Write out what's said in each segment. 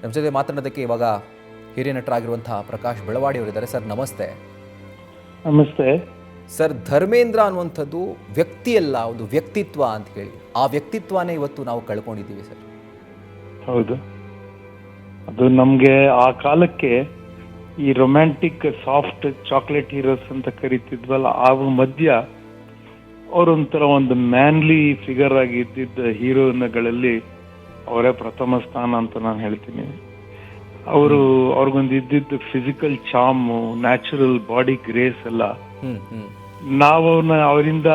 ನಮ್ಮ ಜೊತೆ ಮಾತನಾಡೋದಕ್ಕೆ ಇವಾಗ ಹಿರಿಯ ನಟರಾಗಿರುವಂತಹ ಪ್ರಕಾಶ್ ಬೆಳವಾಡಿ ಅವರಿದ್ದಾರೆ. ಸರ್ ನಮಸ್ತೆ. ನಮಸ್ತೆ ಸರ್, ಧರ್ಮೇಂದ್ರ ಅನ್ನುವಂಥದ್ದು ವ್ಯಕ್ತಿಯಲ್ಲ, ಒಂದು ವ್ಯಕ್ತಿತ್ವ ಅಂತ ಹೇಳಿ, ಆ ವ್ಯಕ್ತಿತ್ವನೇ ಇವತ್ತು ನಾವು ಕಳ್ಕೊಂಡಿದ್ದೀವಿ ಸರ್. ಹೌದು, ಅದು ನಮ್ಗೆ ಆ ಕಾಲಕ್ಕೆ ಈ ರೊಮ್ಯಾಂಟಿಕ್ ಸಾಫ್ಟ್ ಚಾಕ್ಲೇಟ್ ಹೀರೋಸ್ ಅಂತ ಕರಿತಿದ್ವಲ್ಲ, ಆ ಮಧ್ಯ ಅವರೊಂಥರ ಒಂದು ಮ್ಯಾನ್ಲಿ ಫಿಗರ್ ಆಗಿ ಇದ್ದಿದ್ದ ಹೀರೋಯಿನ್ಗಳಲ್ಲಿ ಅವರೇ ಪ್ರಥಮ ಸ್ಥಾನ ಅಂತ ನಾನು ಹೇಳ್ತೀನಿ. ಅವ್ರಿಗೊಂದು ಇದ್ದಿದ್ದು ಫಿಸಿಕಲ್ ಚಾರ್ಮು, ನ್ಯಾಚುರಲ್ ಬಾಡಿ ಗ್ರೇಸ್ ಎಲ್ಲ ನಾವು ಅವರಿಂದ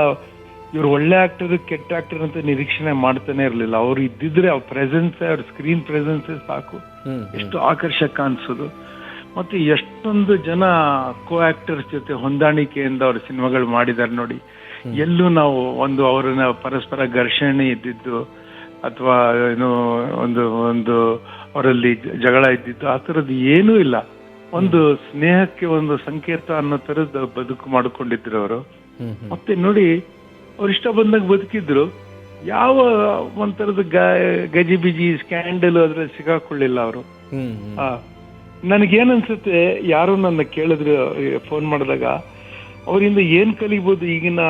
ಇವ್ರು ಒಳ್ಳೆ ಆಕ್ಟರ್ ಕೆಟ್ಟ ಆಕ್ಟರ್ ಅಂತ ನಿರೀಕ್ಷಣೆ ಮಾಡ್ತಾನೆ ಇರ್ಲಿಲ್ಲ. ಅವ್ರು ಇದ್ದಿದ್ರೆ ಅವ್ರ ಪ್ರೆಸೆನ್ಸ್, ಅವ್ರ ಸ್ಕ್ರೀನ್ ಪ್ರೆಸೆನ್ಸ್ ಸಾಕು ಎಷ್ಟು ಆಕರ್ಷಕ ಅನ್ಸೋದು. ಮತ್ತೆ ಎಷ್ಟೊಂದು ಜನ ಕೋ ಆಕ್ಟರ್ಸ್ ಜೊತೆ ಹೊಂದಾಣಿಕೆಯಿಂದ ಅವ್ರ ಸಿನಿಮಾಗಳು ಮಾಡಿದಾರೆ ನೋಡಿ. ಎಲ್ಲೂ ನಾವು ಅವರನ್ನ ಪರಸ್ಪರ ಘರ್ಷಣೆ ಇದ್ದಿದ್ದು ಅಥವಾ ಏನೋ ಒಂದು ಅವರಲ್ಲಿ ಜಗಳ ಇದ್ದಿದ್ದು ಆ ಥರದ್ದು ಏನೂ ಇಲ್ಲ. ಒಂದು ಸ್ನೇಹಕ್ಕೆ ಒಂದು ಸಂಕೇತ ಅನ್ನೋ ತರದ ಬದುಕು ಮಾಡ್ಕೊಂಡಿದ್ರು ಅವರು. ಮತ್ತೆ ನೋಡಿ, ಅವ್ರು ಇಷ್ಟ ಬಂದಾಗ ಬದುಕಿದ್ರು. ಯಾವ ಒಂಥರದ ಗಜಿಬಿಜಿ ಸ್ಕ್ಯಾಂಡಲ್ ಅದ್ರಲ್ಲಿ ಸಿಗಾಕೊಳ್ಳಿಲ್ಲ ಅವರು. ನನಗೇನನ್ಸುತ್ತೆ, ಯಾರು ನನ್ನ ಕೇಳಿದ್ರು ಫೋನ್ ಮಾಡಿದಾಗ ಅವರಿಂದ ಏನ್ ಕಲಿಬಹುದು ಈಗಿನ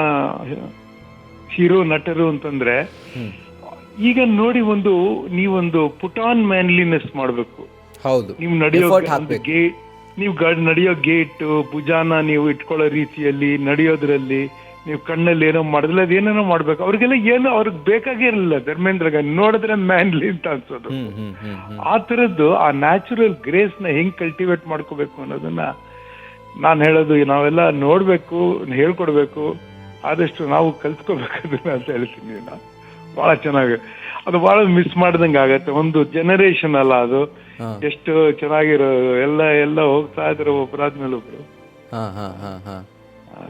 ಹೀರೋ ನಟರು ಅಂತಂದ್ರೆ, ಈಗ ನೋಡಿ ನೀವೊಂದು ಪುಟ್ ಆನ್ ಮ್ಯಾನ್ಲಿನೆಸ್ ಮಾಡ್ಬೇಕು. ಹೌದು, ನೀವು ನಡೆಯೋ ಗೇಟ್, ಭುಜಾನ ನೀವು ಇಟ್ಕೊಳ್ಳೋ ರೀತಿಯಲ್ಲಿ, ನಡೆಯೋದ್ರಲ್ಲಿ ನೀವು ಕಣ್ಣಲ್ಲಿ ಏನೋ ಮಾಡಿದ್ರೆ ಅದೇನೇನೋ ಮಾಡ್ಬೇಕು. ಅವ್ರಿಗೆಲ್ಲ ಏನು ಅವ್ರಿಗೆ ಬೇಕಾಗೇ ಇರಲಿಲ್ಲ. ಧರ್ಮೇಂದ್ರಗ ನೋಡಿದ್ರೆ ಮ್ಯಾನ್ಲಿ ಅಂತ ಅನ್ಸೋದು. ಆ ತರದ್ದು ಆ ನ್ಯಾಚುರಲ್ ಗ್ರೇಸ್ ನ ಹೆಂಗ್ ಕಲ್ಟಿವೇಟ್ ಮಾಡ್ಕೋಬೇಕು ಅನ್ನೋದನ್ನ ನಾನು ಹೇಳೋದು. ನಾವೆಲ್ಲ ನೋಡ್ಬೇಕು, ಹೇಳ್ಕೊಡ್ಬೇಕು, ಆದಷ್ಟು ನಾವು ಕಲ್ತ್ಕೋಬೇಕು ಅದನ್ನ ಅಂತ ಹೇಳ್ತೀನಿ. ಬಹಳ ಚೆನ್ನಾಗಿ ಅದು ಬಹಳ ಮಿಸ್ ಮಾಡ್ದಂಗೆ ಆಗತ್ತೆ. ಒಂದು ಜನರೇಷನ್ ಅಲ್ಲ ಅದು, ಎಷ್ಟು ಚೆನ್ನಾಗಿರೋ ಎಲ್ಲ ಹೋಗ್ತಾ ಇದ್ರು ಒಬ್ಬರಾದ್ಮೇಲೆ ಒಬ್ರು.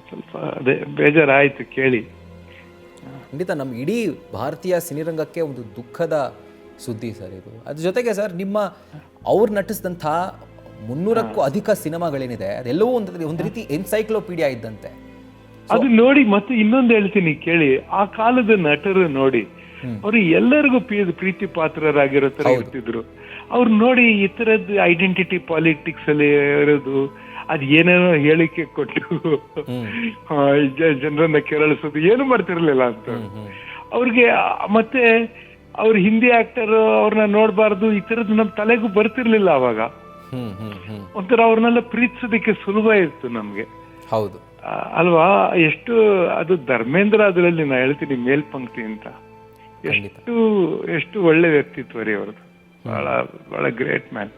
ಸ್ವಲ್ಪ ಅದೇ ಬೇಜಾರಾಯ್ತು ಕೇಳಿ. ಖಂಡಿತ ನಮ್ಮ ಇಡೀ ಭಾರತೀಯ ಸಿನಿರಂಗಕ್ಕೆ ಒಂದು ದುಃಖದ ಸುದ್ದಿ ಸರ್ ಇದು. ಅದ್ರ ಜೊತೆಗೆ ಸರ್, ಅವ್ರು ನಟಿಸಿದಂಥ 300ಕ್ಕೂ ಅಧಿಕ ಸಿನಿಮಾಗಳೇನಿದೆ ಅದೆಲ್ಲವೂ ಒಂದು ರೀತಿ ಎನ್ಸೈಕ್ಲೋಪೀಡಿಯಾ ಇದ್ದಂತೆ. ಅದು ನೋಡಿ, ಮತ್ತೆ ಇನ್ನೊಂದು ಹೇಳ್ತೀನಿ ಕೇಳಿ. ಆ ಕಾಲದ ನಟರು ನೋಡಿ, ಅವರು ಎಲ್ಲರಿಗೂ ಪ್ರೀತಿ ಪಾತ್ರರಾಗಿರೋ ತರ ಇರ್ತಿದ್ರು. ಅವ್ರು ನೋಡಿ, ಈ ತರದ್ದು ಐಡೆಂಟಿಟಿ ಪಾಲಿಟಿಕ್ಸ್ ಅಲ್ಲಿ ಇರೋದು, ಅದ್ ಏನೇನೋ ಹೇಳಿಕೆ ಕೊಟ್ಟು ಜನರನ್ನ ಕೆರಳಿಸೋದು ಏನು ಮಾಡ್ತಿರ್ಲಿಲ್ಲ ಅಂತ ಅವ್ರಿಗೆ. ಮತ್ತೆ ಅವ್ರ ಹಿಂದಿ ಆಕ್ಟರ್ ಅವ್ರನ್ನ ನೋಡ್ಬಾರ್ದು, ಈ ತರದ್ದು ನಮ್ ತಲೆಗೂ ಬರ್ತಿರ್ಲಿಲ್ಲ ಅವಾಗ. ಒಂಥರ ಅವ್ರನ್ನೆಲ್ಲ ಪ್ರೀತಿಸೋದಕ್ಕೆ ಸುಲಭ ಇತ್ತು ನಮ್ಗೆ. ಹೌದು ಅಲ್ವಾ? ಎಷ್ಟು ಅದು ಧರ್ಮೇಂದ್ರ ಅದರಲ್ಲಿ ನಾ ಹೇಳ್ತೀನಿ ಮೇಲ್ಪಂಕ್ತಿ ಅಂತ. ಎಷ್ಟು ಒಳ್ಳೆ ವ್ಯಕ್ತಿತ್ವ ರೀ ಅವ್ರದ್ದು. ಬಹಳ ಗ್ರೇಟ್ ಮ್ಯಾನ್.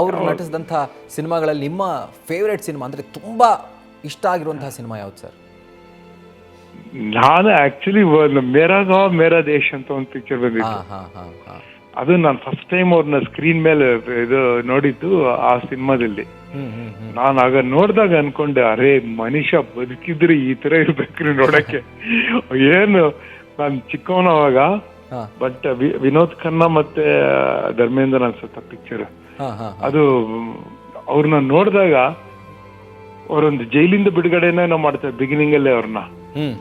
ಅವ್ರು ನಟಿಸಿದಂಥ ಸಿನಿಮಾಗಳಲ್ಲಿ ನಿಮ್ಮ ಫೇವ್ರೇಟ್ ಸಿನಿಮಾ ಅಂದ್ರೆ ತುಂಬಾ ಇಷ್ಟ ಆಗಿರುವಂತಹ ಸಿನಿಮಾ ಯಾವ್ದು ಸರ್? ನಾನು ಆಕ್ಚುಲಿ ಮೇರಾ ಗಾಂವ್ ಮೇರಾ ದೇಶ್ ಅಂತ ಒಂದು ಪಿಕ್ಚರ್ ಬಂದಿತ್ತು. ಅದು ನಾನು ಫಸ್ಟ್ ಟೈಮ್ ಅವ್ರನ್ನ ಸ್ಕ್ರೀನ್ ಮೇಲೆ ಇದು ನೋಡಿದ್ದು ಆ ಸಿನಿಮಾದಲ್ಲಿ. ನಾನು ಆಗ ನೋಡಿದಾಗ ಅನ್ಕೊಂಡೆ, ಅರೇ ಮನುಷ್ಯ ಬದುಕಿದ್ರೆ ಈ ತರ ಇರ್ಬೇಕ್ರಿ ನೋಡಕ್ಕೆ. ಏನು ನಾನು ಚಿಕ್ಕವನ ಅವಾಗ, ಬಟ್ ವಿನೋದ್ ಖನ್ನಾ ಮತ್ತೆ ಧರ್ಮೇಂದ್ರ ಅನ್ಸುತ್ತ ಪಿಕ್ಚರ್ ಅದು. ಅವ್ರನ್ನ ನೋಡಿದಾಗ ಅವರೊಂದು ಜೈಲಿಂದ ಬಿಡುಗಡೆನ ನಾವು ಮಾಡ್ತಾರೆ ಬಿಗಿನಿಂಗ್ ಅಲ್ಲೇ.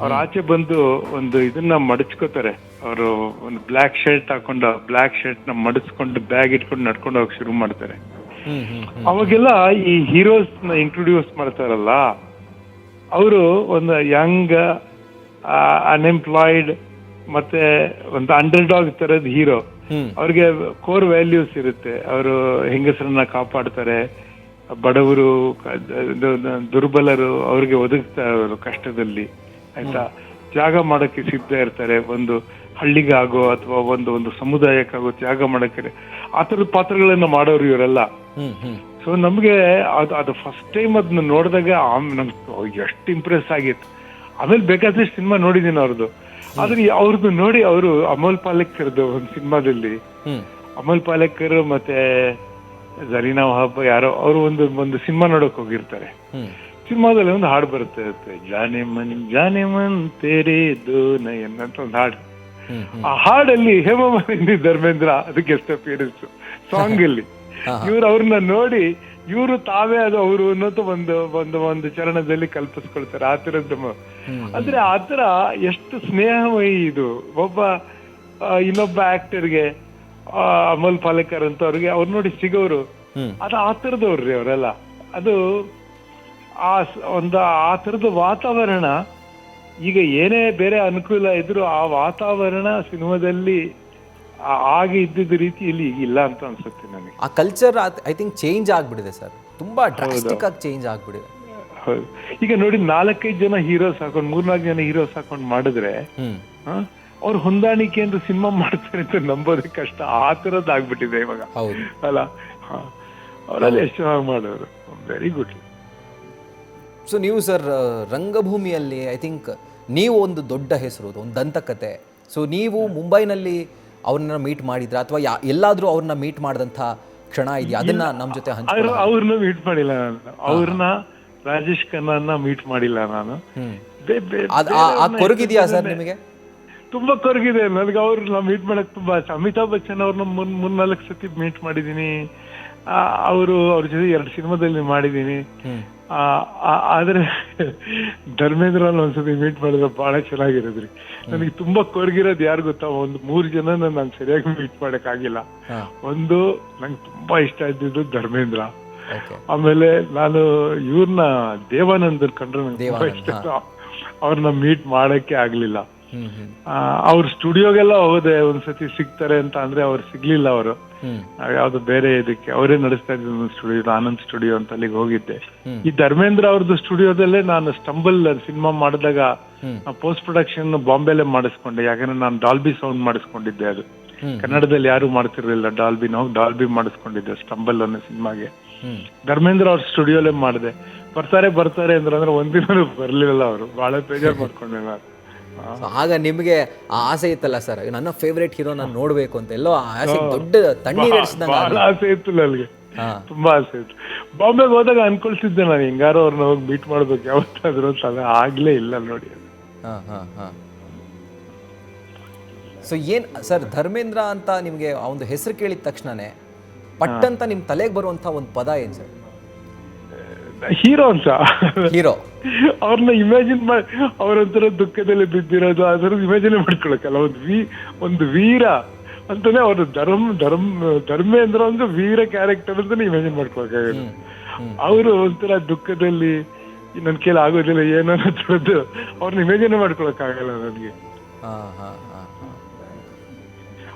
ಅವ್ರ ಆಚೆ ಬಂದು ಒಂದು ಇದನ್ನ ಮಡಚ್ಕೋತಾರೆ. ಅವರು ಒಂದು ಬ್ಲ್ಯಾಕ್ ಶರ್ಟ್ ಹಾಕೊಂಡು ಬ್ಲ್ಯಾಕ್ ಶರ್ಟ್ ನ ಮಡಚ್ಕೊಂಡು ಬ್ಯಾಗ್ ಇಟ್ಕೊಂಡು ನಡ್ಕೊಂಡು ಹೋಗಕ್ ಶುರು ಮಾಡ್ತಾರೆ. ಅವಾಗೆಲ್ಲ ಈ ಹೀರೋಸ್ ನ ಇಂಟ್ರೊಡ್ಯೂಸ್ ಮಾಡ್ತಾರಲ್ಲ, ಅವರು ಒಂದು ಯಂಗ್ ಅನ್ಎಂಪ್ಲಾಯ್ಡ್ ಮತ್ತೆ ಒಂದು ಅಂಡರ್ ಡಾಗ್ ತರದ ಹೀರೋ. ಅವ್ರಿಗೆ ಕೋರ್ ವ್ಯಾಲ್ಯೂಸ್ ಇರುತ್ತೆ. ಅವರು ಹೆಂಗಸರನ್ನ ಕಾಪಾಡ್ತಾರೆ, ಬಡವರು ದುರ್ಬಲರು ಅವ್ರಿಗೆ ಒದಗಿಸ್ತಾರೆ ಅವರು ಕಷ್ಟದಲ್ಲಿ, ಆಯ್ತಾ, ತ್ಯಾಗ ಮಾಡಕ್ಕೆ ಸಿದ್ಧ ಇರ್ತಾರೆ. ಒಂದು ಹಳ್ಳಿಗಾಗೋ ಅಥವಾ ಒಂದು ಸಮುದಾಯಕ್ಕಾಗೋ ತ್ಯಾಗ ಮಾಡಕ್ಕೆ ಆ ತರದ ಪಾತ್ರಗಳನ್ನ ಮಾಡೋರು ಇವರೆಲ್ಲ. ಸೊ ನಮ್ಗೆ ಅದು ಫಸ್ಟ್ ಟೈಮ್ ಅದನ್ನ ನೋಡಿದಾಗ ನಮ್ಗೆ ಎಷ್ಟು ಇಂಪ್ರೆಸ್ ಆಗಿತ್ತು. ಆಮೇಲೆ ಬೇಕಾದಷ್ಟು ಸಿನಿಮಾ ನೋಡಿದೀನಿ ಅವ್ರದ್ದು. ಆದ್ರೆ ಅವ್ರದ್ದು ನೋಡಿ, ಅವರು ಅಮೋಲ್ ಪಾಲೇಕರ್ದು ಒಂದು ಸಿನಿಮಾದಲ್ಲಿ, ಅಮೋಲ್ ಪಾಲೇಕರ್ ಮತ್ತೆ ಜರೀನಾ ವಹಾಬ್ ಯಾರೋ ಅವರು ಒಂದು ಸಿನಿಮಾ ನೋಡಕ್ ಹೋಗಿರ್ತಾರೆ. ಸಿನಿಮಾದಲ್ಲಿ ಒಂದು ಹಾಡು ಬರುತ್ತೆ, ಜಾನೆ ಮನ್ ತೇರೆ ದೋ ನಯನ್ ಅಂತ ಒಂದು ಹಾಡು. ಆ ಹಾಡಲ್ಲಿ ಹೇಮಾಮಾಲಿನಿ ಧರ್ಮೇಂದ್ರ ಅದಕ್ಕೆ ಗೆಸ್ಟ್ ಅಪಿಯರೆನ್ಸ್ ಸಾಂಗ್ ಅಲ್ಲಿ. ಅವ್ರನ್ನ ನೋಡಿ ಇವರು ತಾವೇ ಅದು ಅವರು ಅನ್ನೋದು ಒಂದು ಚರಣದಲ್ಲಿ ಕಲ್ಪಿಸ್ಕೊಳ್ತಾರೆ. ಆ ತರದ್ದು ಅಂದ್ರೆ ಆ ತರ ಎಷ್ಟು ಸ್ನೇಹಮಯಿ ಇದು. ಇನ್ನೊಬ್ಬ ಆಕ್ಟರ್ಗೆ ಅಮಲ್ ಪಾಲೇಕರ್ ಅಂತ ಅವ್ರಿಗೆ ಅವ್ರು ನೋಡಿ ಸಿಗೋರು ಅದು ಆ ಥರದವ್ರಿ ಅವರೆಲ್ಲ. ಅದು ಆ ಥರದ ವಾತಾವರಣ ಈಗ ಏನೇ ಬೇರೆ ಅನುಕೂಲ ಇದ್ರು ಆ ವಾತಾವರಣ ಸಿನಿಮಾದಲ್ಲಿ ಆಗ ಇದ್ದಿದ್ದ ರೀತಿ ಇಲ್ಲಿ ಇಲ್ಲ ಅಂತ ಅನ್ಸುತ್ತೆ ನನಗೆ. ಆ ಕಲ್ಚರ್ ಐ ಥಿಂಕ್ ಚೇಂಜ್ ಆಗ್ಬಿಟ್ಟಿದೆ ಸರ್, ತುಂಬಾ ಡ್ರಾಸ್ಟಿಕ್ ಆಗಿ ಚೇಂಜ್ ಆಗ್ಬಿಟ್ಟಿದೆ. ಹೌದು, ಈಗ ನೋಡಿ 4-5 ಜನ ಹೀರೋಸ್ ಹಾಕೊಂಡು 3-4 ಜನ ಹೀರೋಸ್ ಹಾಕೊಂಡು ಮಾಡಿದ್ರೆ ಅವ್ರು ಹೊಂದಾಣಿಕೆ ಅಂತ ಸಿನಿಮಾ ಮಾಡ್ತಾರೆ ಅಂತ ನಂಬೋದೇ ಕಷ್ಟ. ಆ ಥರದ್ದು ಆಗ್ಬಿಟ್ಟಿದೆ ಇವಾಗ ಅಲ್ಲ. ಅವರಲ್ಲಿ ಎಷ್ಟು ಚೆನ್ನಾಗಿ ಮಾಡೋರು, ವೆರಿ ಗುಡ್. ಸೊ ನೀವು ಸರ್ ರಂಗಭೂಮಿಯಲ್ಲಿ ಐ ಥಿಂಕ್ ನೀವು ಒಂದು ದೊಡ್ಡ ಹೆಸರು, ಒಂದು ದಂತಕತೆ. ಸೊ ನೀವು ಮುಂಬೈನಲ್ಲಿ ಅವ್ರನ್ನ ಮೀಟ್ ಮಾಡಿದ್ರ ಅಥವಾ ಎಲ್ಲಾದ್ರೂ ಅವ್ರನ್ನ ಮೀಟ್ ಮಾಡಿದಂಥ ಕ್ಷಣ ಇದೆಯಾ? ಅದನ್ನ ನಮ್ಮ ಜೊತೆ ಹಂಚ್ಕೊಳ್ಳಿ. ಅವ್ರನ್ನ ಮೀಟ್ ಮಾಡಿಲ್ಲ ನಾನು, ಅವ್ರನ್ನ ರಾಜೇಶ್ ಖನ್ನಾ ಮೀಟ್ ಮಾಡಿಲ್ಲ ನಾನು. ಆ ಕೊರಗಿದೆಯಾ ಸರ್ ನಿಮಗೆ? ತುಂಬಾ ಕೊರಗಿದೆ ನನಗೆ. ಅವ್ರನ್ನ ಮೀಟ್ ಮಾಡಕ್ ತುಂಬಾ ಅಮಿತಾಬ್ ಬಚ್ಚನ್ ಅವ್ರನ್ನ 3-4 ಸತಿ ಮೀಟ್ ಮಾಡಿದೀನಿ. ಅವ್ರ ಜೊತೆ 2 ಸಿನಿಮಾದಲ್ಲಿ ಮಾಡಿದೀನಿ. ಆದ್ರೆ ಧರ್ಮೇಂದ್ರ ಒಂದ್ಸತಿ ಮೀಟ್ ಮಾಡಿದ್ರೆ ಬಹಳ ಚೆನ್ನಾಗಿರೋದ್ರಿ. ನನಗೆ ತುಂಬಾ ಕೊರಗಿರೋದು ಯಾರು ಗೊತ್ತಾ, 3 ಜನನ ನಾನು ಸರಿಯಾಗಿ ಮೀಟ್ ಮಾಡಕ್ ಆಗಿಲ್ಲ. ಒಂದು ನಂಗೆ ತುಂಬಾ ಇಷ್ಟ ಇದ್ದಿದ್ದು ಧರ್ಮೇಂದ್ರ. ಆಮೇಲೆ ನಾನು ಇವ್ರನ್ನ ದೇವಾನಂದರ್ ಕಂಡ್ರೆ ನಂಗೆ ತುಂಬಾ ಇಷ್ಟ ಇತ್ತು. ಅವ್ರನ್ನ ಮೀಟ್ ಮಾಡಕ್ಕೆ ಆಗ್ಲಿಲ್ಲ. ಅವ್ರ ಸ್ಟುಡಿಯೋಗೆಲ್ಲ ಹೋದೆ, ಒಂದ್ಸತಿ ಸಿಗ್ತಾರೆ ಅಂತ ಅಂದ್ರೆ ಅವ್ರು ಸಿಗ್ಲಿಲ್ಲ. ಅವರು ಯಾವ್ದು ಬೇರೆ ಇದಕ್ಕೆ ಅವರೇ ನಡೆಸ್ತಾ ಇದ್ದ ಒಂದು ಸ್ಟುಡಿಯೋ, ಆನಂದ್ ಸ್ಟುಡಿಯೋ ಅಂತ ಅಲ್ಲಿಗೆ ಹೋಗಿದ್ದೆ. ಈ ಧರ್ಮೇಂದ್ರ ಅವ್ರದ್ದು ಸ್ಟುಡಿಯೋದಲ್ಲೇ ನಾನು ಸ್ಟಂಬಲ್ ಸಿನಿಮಾ ಮಾಡಿದಾಗ ಪೋಸ್ಟ್ ಪ್ರೊಡಕ್ಷನ್ ಬಾಂಬೆಲೆ ಮಾಡಿಸ್ಕೊಂಡೆ. ಯಾಕಂದ್ರೆ ನಾನು ಡಾಲ್ಬಿ ಸೌಂಡ್ ಮಾಡಿಸ್ಕೊಂಡಿದ್ದೆ. ಅದು ಕನ್ನಡದಲ್ಲಿ ಯಾರು ಮಾಡ್ತಿರ್ಲಿಲ್ಲ ಡಾಲ್ಬಿ, ನಾವು ಡಾಲ್ಬಿ ಮಾಡಿಸ್ಕೊಂಡಿದ್ದೆ ಸ್ಟಂಬಲ್ ಅನ್ನೋ ಸಿನಿಮಾಗೆ. ಧರ್ಮೇಂದ್ರ ಅವ್ರ ಸ್ಟುಡಿಯೋಲೇ ಮಾಡಿದೆ. ಬರ್ತಾರೆ ಅಂದ್ರೆ ಒಂದಿನ ಬರ್ಲಿಲ್ಲ. ಅವರು ಬಹಳ ಬೇಜಾರು ಮಾಡ್ಕೊಂಡೆ ನಾನು. ಆಗ ನಿಮಗೆ ಆ ಆಸೆ ಇತ್ತಲ್ಲ ಸರ್, ನನ್ನ ಫೇವ್ರೇಟ್ ಹೀರೋ ನಾನು ನೋಡ್ಬೇಕು ಅಂತ, ಎಲ್ಲೋ ಆಸೆ ದೊಡ್ಡ ತಣ್ಣೀರ್ ಬಹಳ ಆಸೆ ಇತ್ತು ನನಗೆ, ತುಂಬಾ ಆಸೆ ಇತ್ತು. ಬಾಂಬೆಗೆ ಹೋದಾಗ ಅನ್ಕೊಳ್ತಿದ್ದೆ ನಾನು ಹೆಂಗಾರೋ ಅವ್ರನ್ನ ಹೋಗಿ ಮೀಟ್ ಮಾಡ್ಬೇಕು ಯಾವತ್ತಾದ್ರು ಅಂತ. ಅದು ಆಗ್ಲೇ ಇಲ್ಲ ನೋಡಿ. ಸೊ ಏನ್ ಸರ್ ಧರ್ಮೇಂದ್ರ ಅಂತ ನಿಮ್ಗೆ ಆ ಒಂದು ಹೆಸರು ಕೇಳಿದ ತಕ್ಷಣನೇ ಪಟ್ಟಂತ ನಿಮ್ ತಲೆಗೆ ಬರುವಂತ ಒಂದು ಪದ ಏನ್ ಸರ್? ಹೀರೋ ಅಂತ. ಹೀರೋ ಅವ್ರನ್ನ ಇಮ್ಯಾಜಿನ್ ಮಾಡಿ, ಅವ್ರೊಂಥರ ದುಃಖದಲ್ಲಿ ಬಿದ್ದಿರೋದು ಅದರ ಇಮ್ಯಾಜಿನ್ ಮಾಡ್ಕೊಳಕಲ್ಲ. ಒಂದು ವೀರ ಅಂತಾನೆ ಅವ್ರ ಧರ್ಮೇಂದ್ರ ಒಂದು ವೀರ ಕ್ಯಾರೆಕ್ಟರ್ ಅಂತಾನೆ ಇಮ್ಯಾಜಿನ್ ಮಾಡ್ಕೊಳಕಾಗಲ್ಲ. ಅವರು ಒಂಥರ ದುಃಖದಲ್ಲಿ ನನ್ ಕೈಲಿ ಆಗೋದಿಲ್ಲ ಏನೋ ಅನ್ನೋದು ಅವ್ರನ್ನ ಇಮ್ಯಾಜಿನ್ ಮಾಡ್ಕೊಳಕಾಗಲ್ಲ ನನಗೆ.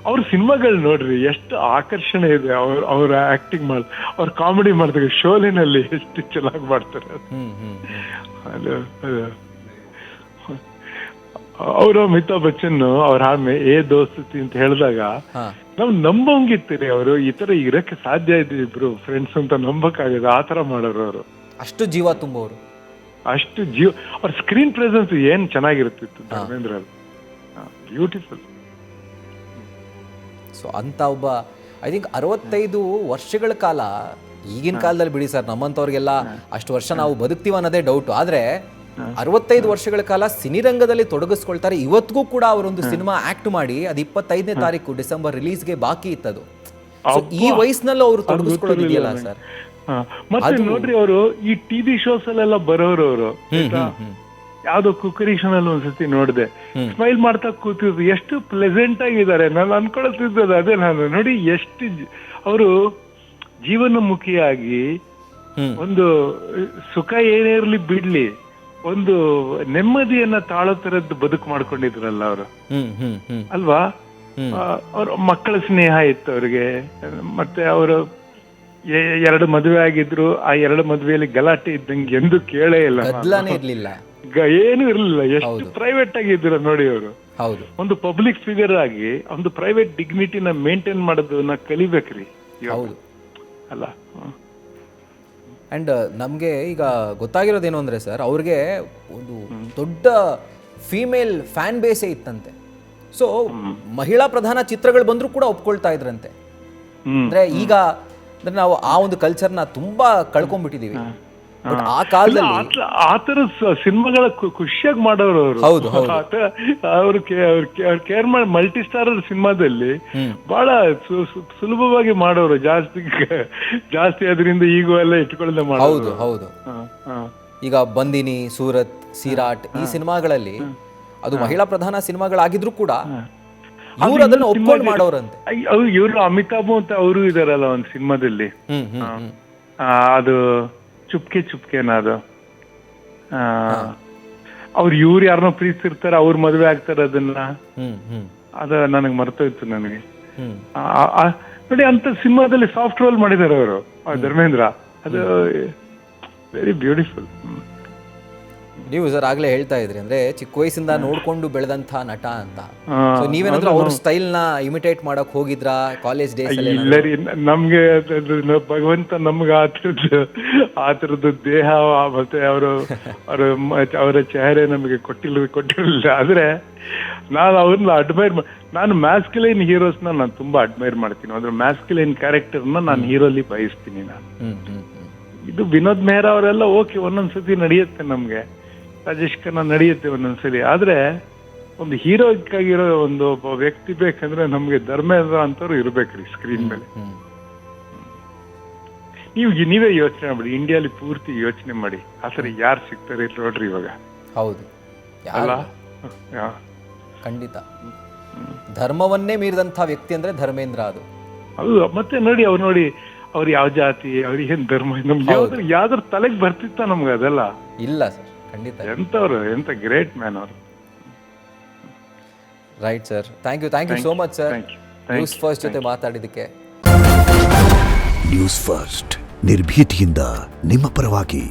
ಅವ್ರ ಸಿನಿಮಾಗಳು ನೋಡ್ರಿ ಎಷ್ಟು ಆಕರ್ಷಣೆ ಇದೆ. ಅವ್ರ ಆಕ್ಟಿಂಗ್ ಅವ್ರ ಕಾಮಿಡಿ ಮಾಡ್ತಾರೆ, ಶೋಲಿನಲ್ಲಿ ಎಷ್ಟು ಚೆನ್ನಾಗಿ ಮಾಡ್ತಾರೆ. ಅವರು ಅಮಿತಾಬ್ ಬಚ್ಚನ್ ಅವ್ರ ಆಮೆ ಏ ದೋಸ್ತಿ ಅಂತ ಹೇಳಿದಾಗ ನಾವ್ ನಂಬಂಗಿತ್ತೀರಿ. ಅವರು ಈ ತರ ಇರಕ್ಕೆ ಸಾಧ್ಯ ಇದೆ, ಇಬ್ರು ಫ್ರೆಂಡ್ಸ್ ಅಂತ ನಂಬಕ್ಕಾಗದ ಆ ತರ ಮಾಡೋರು ಅವರು. ಅಷ್ಟು ಜೀವ ತುಂಬವರು, ಅಷ್ಟು ಜೀವ. ಅವ್ರ ಸ್ಕ್ರೀನ್ ಪ್ರೆಸೆನ್ಸ್ ಏನ್ ಚೆನ್ನಾಗಿರುತ್ತಿತ್ತು ಧರ್ಮೇಂದ್ರ, ಬ್ಯೂಟಿಫುಲ್. ಸೊ ಅಂತ ಒಬ್ಬ ಐ ಥಿಂಕ್ 65 ವರ್ಷಗಳ ಕಾಲ, ಈಗಿನ ಕಾಲದಲ್ಲಿ ಬಿಡಿ ಸರ್, ನಮ್ಮಂಥವ್ರಿಗೆಲ್ಲ ಅಷ್ಟು ವರ್ಷ ನಾವು ಬದುಕ್ತೀವಿ ಅನ್ನೋದೇ ಡೌಟು. ಆದರೆ 65 ವರ್ಷಗಳ ಕಾಲ ಸಿನಿರಂಗದಲ್ಲಿ ತೊಡಗಿಸ್ಕೊಳ್ತಾರೆ. ಇವತ್ತಿಗೂ ಕೂಡ ಅವರೊಂದು ಸಿನಿಮಾ ಆಕ್ಟ್ ಮಾಡಿ ಅದು 25ನೇ ತಾರೀಕು ಡಿಸೆಂಬರ್ ರಿಲೀಸ್ಗೆ ಬಾಕಿ ಇತ್ತದು. ಈ ವಯಸ್ಸಿನಲ್ಲೂ ಅವರು ತೊಡಗಿಸ್ಕೊಳ್ಳೋದಿದೆಯಲ್ಲ ಸರ್. ಮತ್ತೆ ನೋಡ್ರಿ, ಅವರು ಈ ಟಿವಿ ಶೋಸ್ ಅಲ್ಲೆಲ್ಲ ಬರೋರು. ಅವರು ಯಾವ್ದೋ ಕುಕ್ಕರಿ ಶೋನಲ್ಲಿ ಒಂದ್ಸತಿ ನೋಡಿದೆ, ಸ್ಮೈಲ್ ಮಾಡ್ತಾ ಕೂತಿದ್ರು. ಎಷ್ಟು ಪ್ಲೆಸೆಂಟ್ ಆಗಿದ್ದಾರೆ. ನಾನು ಅನ್ಕೊಳ್ತಿದ್ದದ್ದು ಅದೇ. ನಾನು ನೋಡಿ ಎಷ್ಟು ಅವರು ಜೀವನಮುಖಿಯಾಗಿ ಒಂದು ಸುಖ ಏನೇ ಇರ್ಲಿ ಬಿಡ್ಲಿ ಒಂದು ನೆಮ್ಮದಿಯನ್ನ ತಾಳೋ ತರದ್ದು ಬದುಕು ಮಾಡ್ಕೊಂಡಿದ್ರಲ್ಲ ಅವರು, ಅಲ್ವಾ? ಅವ್ರ ಮಕ್ಕಳ ಸ್ನೇಹ ಇತ್ತು ಅವ್ರಿಗೆ. ಮತ್ತೆ ಅವರು 2 ಮದುವೆ ಆಗಿದ್ರು. ಆ 2 ಮದುವೆಯಲ್ಲಿ ಗಲಾಟೆ ಇದ್ದಂಗೆ ಎಂದು ಕೇಳೇ ಇಲ್ಲ, ಇರ್ಲಿಲ್ಲ, ಏನು ಇರ್ಲಿಲ್ಲ. ಎಷ್ಟು ಪ್ರೈವೇಟ್ ಆಗಿದ್ರು ನೋಡಿ ಅವರು. ಒಂದು ಪಬ್ಲಿಕ್ ಫಿಗರ್ ಆಗಿ ಒಂದು ಪ್ರೈವೇಟ್ ಡಿಗ್ನಿಟಿನ ಮೇಂಟೈನ್ ಮಾಡೋದನ್ನ ಕಲಿಬೇಕ್ರಿ ಅಲ್ಲ. ಅಂಡ್ ನಮ್ಗೆ ಈಗ ಗೊತ್ತಾಗಿರೋದೇನು ಅಂದ್ರೆ ಸರ್, ಅವ್ರಿಗೆ ಒಂದು ದೊಡ್ಡ ಫೀಮೇಲ್ ಫ್ಯಾನ್ ಬೇಸೇ ಇತ್ತಂತೆ. ಸೊ ಮಹಿಳಾ ಪ್ರಧಾನ ಚಿತ್ರಗಳು ಬಂದ್ರು ಕೂಡ ಒಪ್ಕೊಳ್ತಾ ಇದ್ರಂತೆ. ಅಂದ್ರೆ ಈಗ ಅಂದ್ರೆ ನಾವು ಆ ಒಂದು ಕಲ್ಚರ್ನ ತುಂಬಾ ಕಳ್ಕೊಂಡ್ಬಿಟ್ಟಿದೀವಿ. ಆ ಕಾಲದಲ್ಲಿ ಆತರ ಸಿನಿಮಾಗಳ ಖುಷಿಯಾಗಿ ಮಾಡೋರು ಅವರು. ಅವ್ರು ಕೇರ್ ಮಾಡಿ ಮಲ್ಟಿ ಸ್ಟಾರ್ ಸಿನಿಮಾದಲ್ಲಿ ಬಹಳ ಸುಲಭವಾಗಿ ಮಾಡೋರು. ಜಾಸ್ತಿ ಅದರಿಂದ ಈಗ ಎಲ್ಲ ಇಟ್ಕೊಳ್ಳದೆ ಮಾಡೋದು. ಹೌದು. ಈಗ ಬಂದಿನಿ, ಸೂರತ್, ಸೀರಾಟ್ ಈ ಸಿನಿಮಾಗಳಲ್ಲಿ ಅದು ಮಹಿಳಾ ಪ್ರಧಾನ ಸಿನಿಮಾಗಳಾಗಿದ್ರು ಕೂಡ ಇವ್ರು ಅದನ್ನ ಒಪ್ಕೊಂಡು ಮಾಡೋರಂತೆ. ಇವರು ಅಮಿತಾಬ್ ಅಂತ ಅವರು ಇದಾರಲ್ಲ ಒಂದು ಸಿನಿಮಾದಲ್ಲಿ, ಅದು ಚುಪ್ಕೆ ಚುಪ್ಕೆನ ಅದು, ಅವ್ರು ಇವ್ರು ಯಾರನ್ನೋ ಪ್ರೀತಿಸಿರ್ತಾರೆ, ಅವ್ರ ಮದ್ವೆ ಆಗ್ತಾರೆ, ಅದನ್ನ ಅದ ನನಗೆ ಮರ್ತೋಯ್ತು ನನಗೆ. ನೋಡಿ ಅಂತ ಸಿನಿಮಾದಲ್ಲಿ ಸಾಫ್ಟ್ ರೋಲ್ ಮಾಡಿದ್ದಾರೆ ಅವರು ಧರ್ಮೇಂದ್ರ, ಅದು ವೆರಿ ಬ್ಯೂಟಿಫುಲ್. ನೀವು ಸರ್ ಆಗ್ಲೇ ಹೇಳ್ತಾ ಇದ್ರಿ ಅಂದ್ರೆ ಚಿಕ್ಕ ವಯಸ್ಸಿಂದ ನೋಡ್ಕೊಂಡು ಬೆಳೆದಂತ ನಟ ಅಂತ. ಸೊ ನೀವೇನಾದ್ರೂ ಅವ್ರ ಸ್ಟೈಲ್ ನ ಇಮಿಟೇಟ್ ಮಾಡಕ್ ಹೋಗಿದ್ರಾ ಕಾಲೇಜ್ ಡೇಸ್ ಅಲ್ಲಿ? ಇಲ್ಲ ರೀ, ನಮ್ಗೆ ಭಗವಂತ ನಮ್ಗೆ ಆತರದ್ದು ದೇಹ ಮತ್ತೆ ಅವರ ಚೆಹರೆ ನಮಗೆ ಕೊಟ್ಟಿರಲಿಲ್ಲ. ಆದ್ರೆ ನಾನು ಅವ್ರನ್ನ ನಾನು ಮ್ಯಾಸ್ಕ್ಯುಲೈನ್ ಹೀರೋಸ್ನ ನಾನು ತುಂಬಾ ಅಡ್ಮೈರ್ ಮಾಡ್ತೀನಿ. ಅದ್ರ ಮ್ಯಾಸ್ಕ್ಯುಲೈನ್ ಕ್ಯಾರೆಕ್ಟರ್ನ ನಾನು ಹೀರೋಲಿ ಬಯಸ್ತೀನಿ ನಾನು. ಇದು ವಿನೋದ್ ಮೆಹ್ರಾ ಅವರೆಲ್ಲ ಓಕೆ, ಒಂದೊಂದ್ಸತಿ ನಡೆಯುತ್ತೆ, ನಮ್ಗೆ ರಾಜೇಶ್ ಖನ್ನಾ ನಡೆಯುತ್ತೆ ಒಂದೊಂದ್ಸಲಿ. ಆದ್ರೆ ಒಂದು ಹೀರೋಯಿಕ್ ಆಗಿರೋ ಒಬ್ಬ ವ್ಯಕ್ತಿ ಬೇಕಂದ್ರೆ ನಮ್ಗೆ ಧರ್ಮೇಂದ್ರ ಅಂತವ್ರು ಇರ್ಬೇಕ್ರಿ ಸ್ಕ್ರೀನ್ ಮೇಲೆ. ನೀವೇ ಯೋಚನೆ ಮಾಡಿ, ಇಂಡಿಯಾಲಿ ಪೂರ್ತಿ ಯೋಚನೆ ಮಾಡಿ, ಆತರ ಯಾರು ಸಿಗ್ತಾರೆ ನೋಡ್ರಿ ಇವಾಗ. ಹೌದು, ಅಲ್ಲ ಖಂಡಿತ ಧರ್ಮವನ್ನೇ ಮೀರಿದಂತ ವ್ಯಕ್ತಿ ಅಂದ್ರೆ ಧರ್ಮೇಂದ್ರ. ಅದು ಹೌದು. ಮತ್ತೆ ನೋಡಿ ಅವ್ರು ಯಾವ ಜಾತಿ, ಅವ್ರಿಗೆ ಏನ್ ಧರ್ಮ, ನಮ್ಗೆ ಯಾವ್ದಾದ್ರು ತಲೆಗೆ ಬರ್ತಿತ್ತ ನಮ್ಗೆ ಅದೆಲ್ಲ ಇಲ್ಲ ಸರ್, ಖಂಡಿತ. ಎಂತ ಗ್ರೇಟ್ ಮ್ಯಾನ್ ಅವರು. Right sir, thank you so much sir News First ಜೊತೆ ಮಾತಾಡಿದ್ದಕ್ಕೆ. ನ್ಯೂಸ್ ಫಸ್ಟ್ ನಿರ್ಭೀತಿಯಿಂದ ನಿಮ್ಮ ಪರವಾಗಿ.